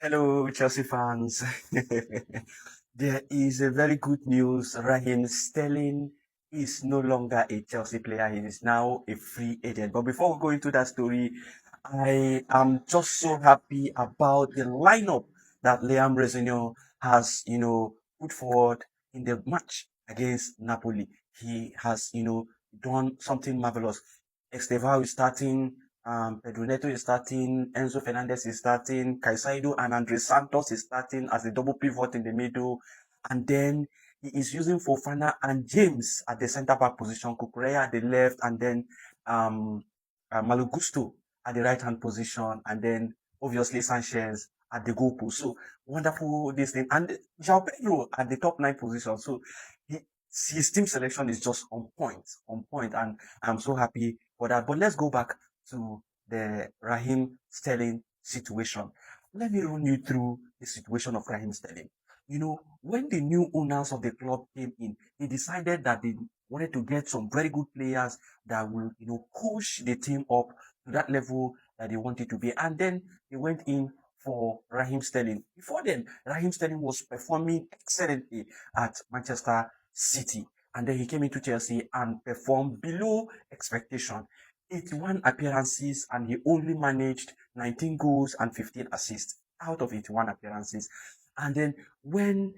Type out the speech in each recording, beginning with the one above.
Hello, Chelsea fans. There is a very good news. Raheem Sterling is no longer a Chelsea player. He is now a free agent. But before we go into that story, I am just so happy about the lineup that Liam Rezino has, put forward in the match against Napoli. He has, done something marvelous. Estevao is starting. Pedro Neto is starting, Enzo Fernandez is starting, Caicedo and Andres Santos is starting as a double pivot in the middle, and then he is using Fofana and James at the centre back position, Kukureya at the left, and then um, Malo Gusto at the right hand position, and then obviously Sanchez at the goal post. So wonderful this thing, and João Pedro at the top nine position. So he, his team selection is just on point, and I'm so happy for that. But let's go back to the Raheem Sterling situation. Let me run you through the situation of Raheem Sterling. When the new owners of the club came in, they decided that they wanted to get some very good players that will, push the team up to that level that they wanted to be. And then they went in for Raheem Sterling. Before then, Raheem Sterling was performing excellently at Manchester City. And then he came into Chelsea and performed below expectation. 81 appearances and he only managed 19 goals and 15 assists out of 81 appearances. And then when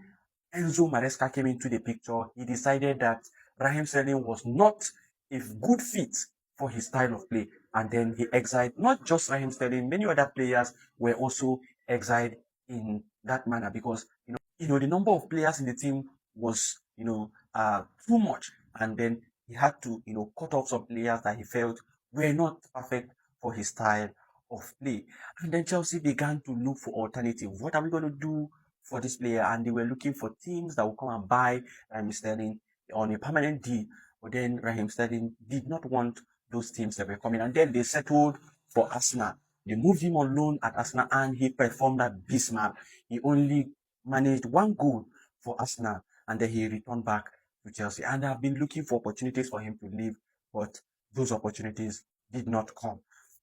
Enzo Maresca came into the picture, he decided that Raheem Sterling was not a good fit for his style of play. And then he exiled not just Raheem Sterling, many other players were also exiled in that manner because the number of players in the team was too much, and then he had to cut off some players that he felt were not perfect for his style of play. And then Chelsea began to look for alternative. What are we going to do for this player? And they were looking for teams that will come and buy Raheem Sterling on a permanent deal. But then Raheem Sterling did not want those teams that were coming. And then they settled for Arsenal. They moved him on loan at Arsenal and he performed at Bismarck. He only managed one goal for Arsenal and then he returned back to Chelsea. And I've been looking for opportunities for him to leave, but those opportunities did not come.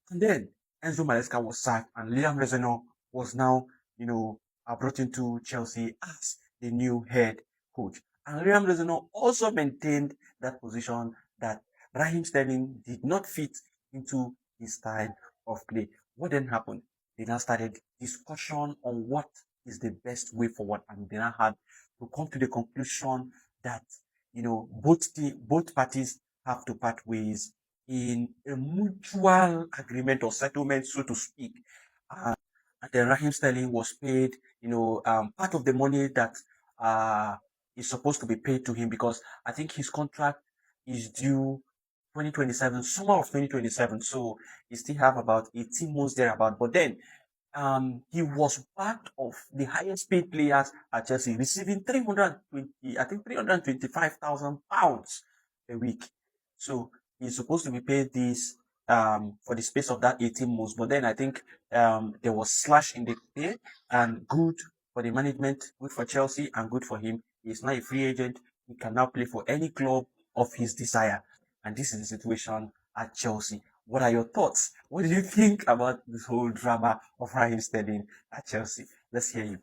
And then Enzo Maresca was sacked and Liam Rezano was now, brought into Chelsea as the new head coach. And Liam Rezano also maintained that position that Raheem Sterling did not fit into his style of play. What then happened? They now started discussion on what is the best way forward, and they now had to come to the conclusion that both parties have to part ways in a mutual agreement or settlement, so to speak. And then Raheem Sterling was paid, part of the money that uh, is supposed to be paid to him because I think his contract is due 2027, summer of 2027. So he still have about 18 months thereabout. But then he was part of the highest paid players at Chelsea, receiving 320, I think 325,000 pounds a week. So he's supposed to be paid this for the space of that 18 months. But then I think there was slash in the pay, and good for the management, good for Chelsea, and good for him. He's now a free agent. He can now play for any club of his desire. And this is the situation at Chelsea. What are your thoughts? What do you think about this whole drama of Raheem Sterling at Chelsea? Let's hear you.